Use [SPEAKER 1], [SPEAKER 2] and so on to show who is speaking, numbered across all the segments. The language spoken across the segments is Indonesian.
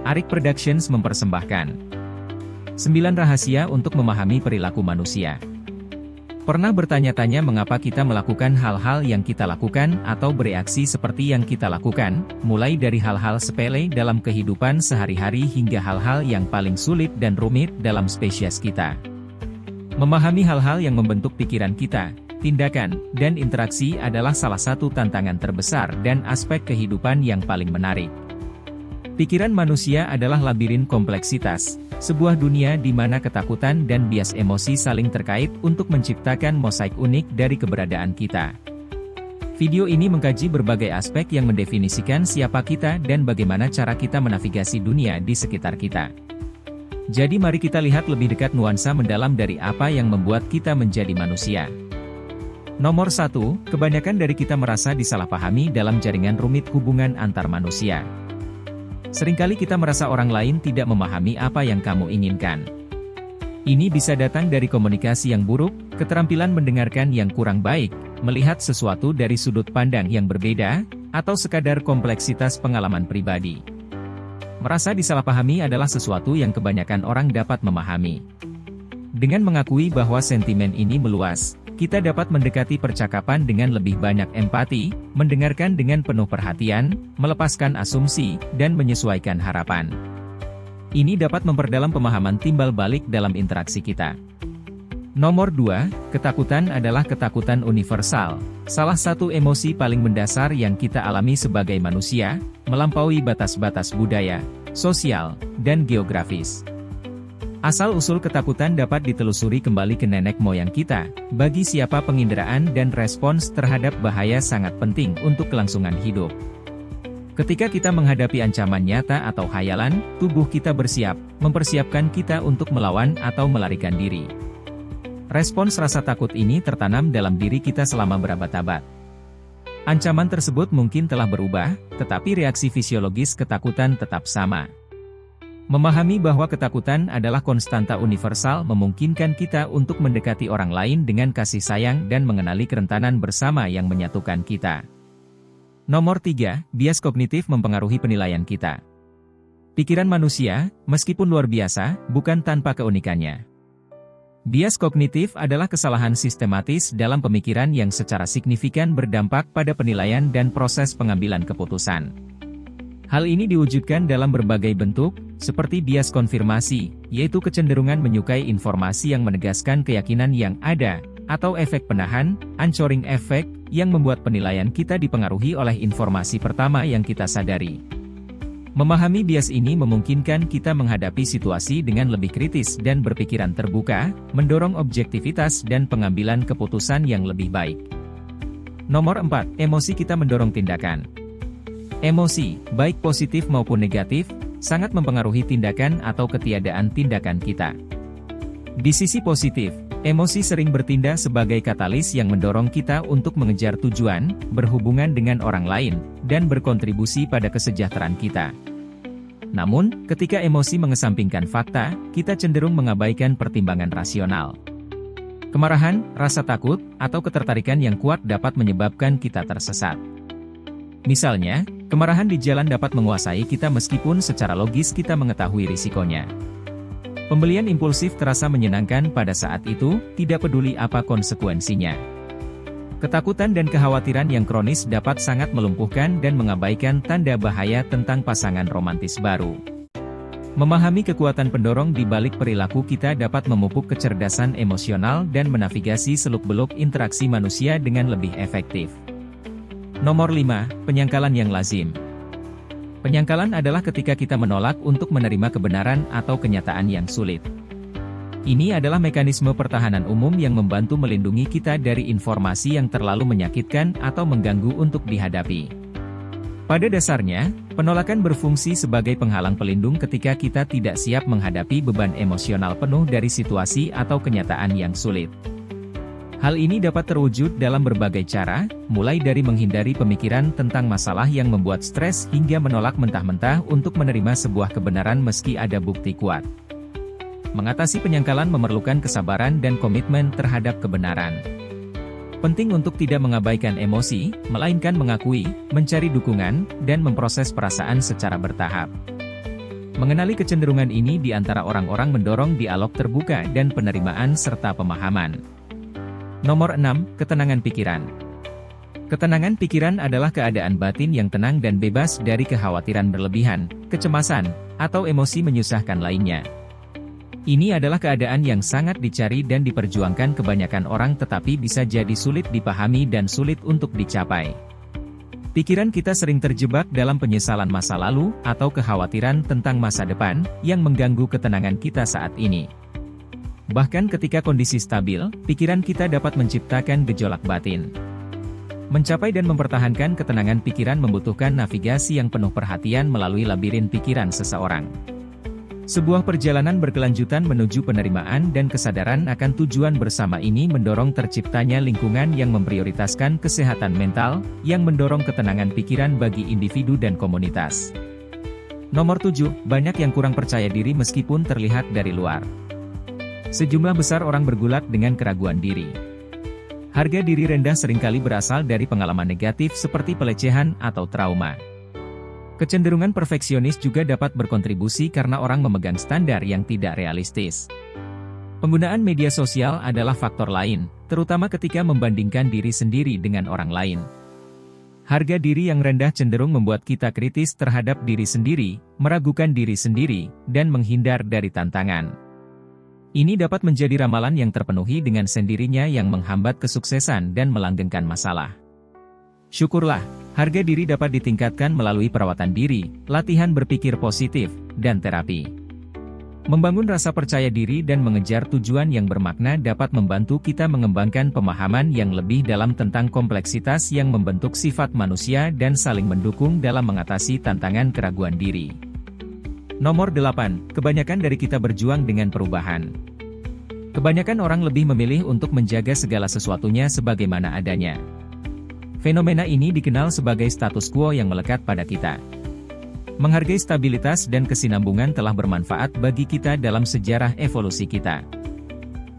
[SPEAKER 1] Arik Productions mempersembahkan 9 rahasia untuk memahami perilaku manusia. Pernah bertanya-tanya mengapa kita melakukan hal-hal yang kita lakukan atau bereaksi seperti yang kita lakukan, mulai dari hal-hal sepele dalam kehidupan sehari-hari hingga hal-hal yang paling sulit dan rumit dalam spesies kita. Memahami hal-hal yang membentuk pikiran kita, tindakan, dan interaksi adalah salah satu tantangan terbesar dan aspek kehidupan yang paling menarik. Pikiran manusia adalah labirin kompleksitas, sebuah dunia di mana ketakutan dan bias emosi saling terkait untuk menciptakan mosaik unik dari keberadaan kita. Video ini mengkaji berbagai aspek yang mendefinisikan siapa kita dan bagaimana cara kita menavigasi dunia di sekitar kita. Jadi mari kita lihat lebih dekat nuansa mendalam dari apa yang membuat kita menjadi manusia. Nomor 1, kebanyakan dari kita merasa disalahpahami dalam jaringan rumit hubungan antar manusia. Seringkali kita merasa orang lain tidak memahami apa yang kamu inginkan. Ini bisa datang dari komunikasi yang buruk, keterampilan mendengarkan yang kurang baik, melihat sesuatu dari sudut pandang yang berbeda, atau sekadar kompleksitas pengalaman pribadi. Merasa disalahpahami adalah sesuatu yang kebanyakan orang dapat memahami. Dengan mengakui bahwa sentimen ini meluas, kita dapat mendekati percakapan dengan lebih banyak empati, mendengarkan dengan penuh perhatian, melepaskan asumsi, dan menyesuaikan harapan. Ini dapat memperdalam pemahaman timbal balik dalam interaksi kita. Nomor 2, ketakutan adalah ketakutan universal, salah satu emosi paling mendasar yang kita alami sebagai manusia, melampaui batas-batas budaya, sosial, dan geografis. Asal-usul ketakutan dapat ditelusuri kembali ke nenek moyang kita, bagi siapa penginderaan dan respons terhadap bahaya sangat penting untuk kelangsungan hidup. Ketika kita menghadapi ancaman nyata atau khayalan, tubuh kita bersiap, mempersiapkan kita untuk melawan atau melarikan diri. Respons rasa takut ini tertanam dalam diri kita selama berabad-abad. Ancaman tersebut mungkin telah berubah, tetapi reaksi fisiologis ketakutan tetap sama. Memahami bahwa ketakutan adalah konstanta universal memungkinkan kita untuk mendekati orang lain dengan kasih sayang dan mengenali kerentanan bersama yang menyatukan kita. Nomor 3, bias kognitif mempengaruhi penilaian kita. Pikiran manusia, meskipun luar biasa, bukan tanpa keunikannya. Bias kognitif adalah kesalahan sistematis dalam pemikiran yang secara signifikan berdampak pada penilaian dan proses pengambilan keputusan. Hal ini diwujudkan dalam berbagai bentuk, seperti bias konfirmasi, yaitu kecenderungan menyukai informasi yang menegaskan keyakinan yang ada, atau efek penahan, anchoring effect, yang membuat penilaian kita dipengaruhi oleh informasi pertama yang kita sadari. Memahami bias ini memungkinkan kita menghadapi situasi dengan lebih kritis dan berpikiran terbuka, mendorong objektivitas dan pengambilan keputusan yang lebih baik. Nomor 4, emosi kita mendorong tindakan. Emosi, baik positif maupun negatif, sangat mempengaruhi tindakan atau ketiadaan tindakan kita. Di sisi positif, emosi sering bertindak sebagai katalis yang mendorong kita untuk mengejar tujuan, berhubungan dengan orang lain, dan berkontribusi pada kesejahteraan kita. Namun, ketika emosi mengesampingkan fakta, kita cenderung mengabaikan pertimbangan rasional. Kemarahan, rasa takut, atau ketertarikan yang kuat dapat menyebabkan kita tersesat. Misalnya, kemarahan di jalan dapat menguasai kita meskipun secara logis kita mengetahui risikonya. Pembelian impulsif terasa menyenangkan pada saat itu, tidak peduli apa konsekuensinya. Ketakutan dan kekhawatiran yang kronis dapat sangat melumpuhkan dan mengabaikan tanda bahaya tentang pasangan romantis baru. Memahami kekuatan pendorong di balik perilaku kita dapat memupuk kecerdasan emosional dan menavigasi seluk-beluk interaksi manusia dengan lebih efektif. Nomor 5, penyangkalan yang lazim. Penyangkalan adalah ketika kita menolak untuk menerima kebenaran atau kenyataan yang sulit. Ini adalah mekanisme pertahanan umum yang membantu melindungi kita dari informasi yang terlalu menyakitkan atau mengganggu untuk dihadapi. Pada dasarnya, penolakan berfungsi sebagai penghalang pelindung ketika kita tidak siap menghadapi beban emosional penuh dari situasi atau kenyataan yang sulit. Hal ini dapat terwujud dalam berbagai cara, mulai dari menghindari pemikiran tentang masalah yang membuat stres hingga menolak mentah-mentah untuk menerima sebuah kebenaran meski ada bukti kuat. Mengatasi penyangkalan memerlukan kesabaran dan komitmen terhadap kebenaran. Penting untuk tidak mengabaikan emosi, melainkan mengakui, mencari dukungan, dan memproses perasaan secara bertahap. Mengenali kecenderungan ini di antara orang-orang mendorong dialog terbuka dan penerimaan serta pemahaman. Nomor 6, ketenangan pikiran. Ketenangan pikiran adalah keadaan batin yang tenang dan bebas dari kekhawatiran berlebihan, kecemasan, atau emosi menyusahkan lainnya. Ini adalah keadaan yang sangat dicari dan diperjuangkan kebanyakan orang tetapi bisa jadi sulit dipahami dan sulit untuk dicapai. Pikiran kita sering terjebak dalam penyesalan masa lalu, atau kekhawatiran tentang masa depan, yang mengganggu ketenangan kita saat ini. Bahkan ketika kondisi stabil, pikiran kita dapat menciptakan gejolak batin. Mencapai dan mempertahankan ketenangan pikiran membutuhkan navigasi yang penuh perhatian melalui labirin pikiran seseorang. Sebuah perjalanan berkelanjutan menuju penerimaan dan kesadaran akan tujuan bersama ini mendorong terciptanya lingkungan yang memprioritaskan kesehatan mental, yang mendorong ketenangan pikiran bagi individu dan komunitas. Nomor 7, banyak yang kurang percaya diri meskipun terlihat dari luar. Sejumlah besar orang bergulat dengan keraguan diri. Harga diri rendah seringkali berasal dari pengalaman negatif seperti pelecehan atau trauma. Kecenderungan perfeksionis juga dapat berkontribusi karena orang memegang standar yang tidak realistis. Penggunaan media sosial adalah faktor lain, terutama ketika membandingkan diri sendiri dengan orang lain. Harga diri yang rendah cenderung membuat kita kritis terhadap diri sendiri, meragukan diri sendiri, dan menghindar dari tantangan. Ini dapat menjadi ramalan yang terpenuhi dengan sendirinya yang menghambat kesuksesan dan melanggengkan masalah. Syukurlah, harga diri dapat ditingkatkan melalui perawatan diri, latihan berpikir positif, dan terapi. Membangun rasa percaya diri dan mengejar tujuan yang bermakna dapat membantu kita mengembangkan pemahaman yang lebih dalam tentang kompleksitas yang membentuk sifat manusia dan saling mendukung dalam mengatasi tantangan keraguan diri. Nomor 8, kebanyakan dari kita berjuang dengan perubahan. Kebanyakan orang lebih memilih untuk menjaga segala sesuatunya sebagaimana adanya. Fenomena ini dikenal sebagai status quo yang melekat pada kita. Menghargai stabilitas dan kesinambungan telah bermanfaat bagi kita dalam sejarah evolusi kita.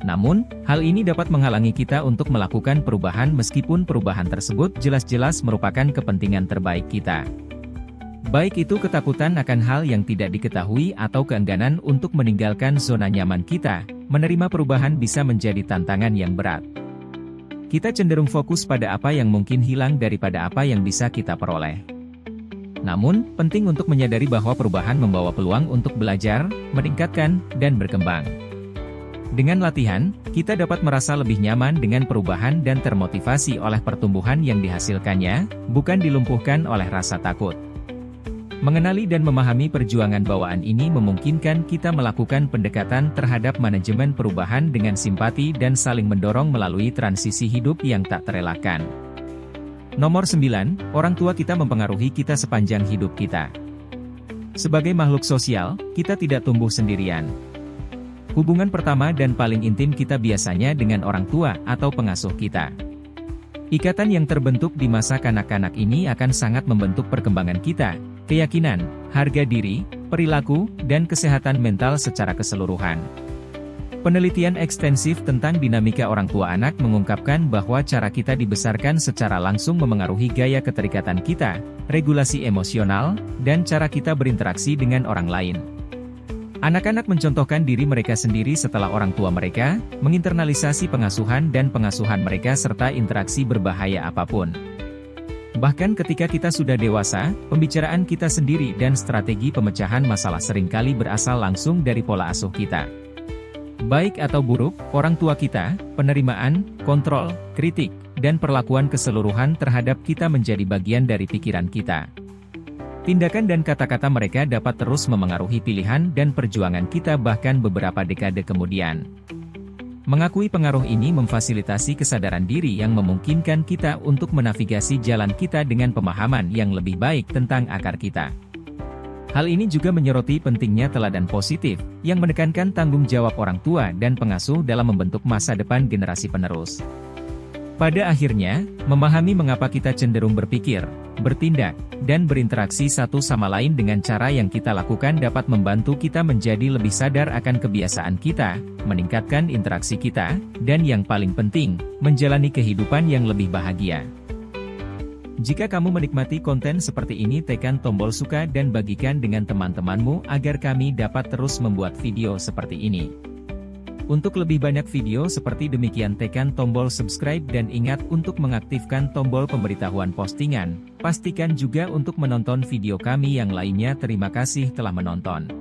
[SPEAKER 1] Namun, hal ini dapat menghalangi kita untuk melakukan perubahan meskipun perubahan tersebut jelas-jelas merupakan kepentingan terbaik kita. Baik itu ketakutan akan hal yang tidak diketahui atau keengganan untuk meninggalkan zona nyaman kita, menerima perubahan bisa menjadi tantangan yang berat. Kita cenderung fokus pada apa yang mungkin hilang daripada apa yang bisa kita peroleh. Namun, penting untuk menyadari bahwa perubahan membawa peluang untuk belajar, meningkatkan, dan berkembang. Dengan latihan, kita dapat merasa lebih nyaman dengan perubahan dan termotivasi oleh pertumbuhan yang dihasilkannya, bukan dilumpuhkan oleh rasa takut. Mengenali dan memahami perjuangan bawaan ini memungkinkan kita melakukan pendekatan terhadap manajemen perubahan dengan simpati dan saling mendorong melalui transisi hidup yang tak terelakkan. Nomor 9, orang tua kita mempengaruhi kita sepanjang hidup kita. Sebagai makhluk sosial, kita tidak tumbuh sendirian. Hubungan pertama dan paling intim kita biasanya dengan orang tua atau pengasuh kita. Ikatan yang terbentuk di masa kanak-kanak ini akan sangat membentuk perkembangan kita, keyakinan, harga diri, perilaku, dan kesehatan mental secara keseluruhan. Penelitian ekstensif tentang dinamika orang tua anak mengungkapkan bahwa cara kita dibesarkan secara langsung memengaruhi gaya keterikatan kita, regulasi emosional, dan cara kita berinteraksi dengan orang lain. Anak-anak mencontohkan diri mereka sendiri setelah orang tua mereka, menginternalisasi pengasuhan dan pengasuhan mereka serta interaksi berbahaya apapun. Bahkan ketika kita sudah dewasa, pembicaraan kita sendiri dan strategi pemecahan masalah seringkali berasal langsung dari pola asuh kita. Baik atau buruk, orang tua kita, penerimaan, kontrol, kritik, dan perlakuan keseluruhan terhadap kita menjadi bagian dari pikiran kita. Tindakan dan kata-kata mereka dapat terus memengaruhi pilihan dan perjuangan kita bahkan beberapa dekade kemudian. Mengakui pengaruh ini memfasilitasi kesadaran diri yang memungkinkan kita untuk menavigasi jalan kita dengan pemahaman yang lebih baik tentang akar kita. Hal ini juga menyoroti pentingnya teladan positif, yang menekankan tanggung jawab orang tua dan pengasuh dalam membentuk masa depan generasi penerus. Pada akhirnya, memahami mengapa kita cenderung berpikir, bertindak, dan berinteraksi satu sama lain dengan cara yang kita lakukan dapat membantu kita menjadi lebih sadar akan kebiasaan kita, meningkatkan interaksi kita, dan yang paling penting, menjalani kehidupan yang lebih bahagia. Jika kamu menikmati konten seperti ini, tekan tombol suka dan bagikan dengan teman-temanmu agar kami dapat terus membuat video seperti ini. Untuk lebih banyak video seperti demikian, tekan tombol subscribe dan ingat untuk mengaktifkan tombol pemberitahuan postingan. Pastikan juga untuk menonton video kami yang lainnya. Terima kasih telah menonton.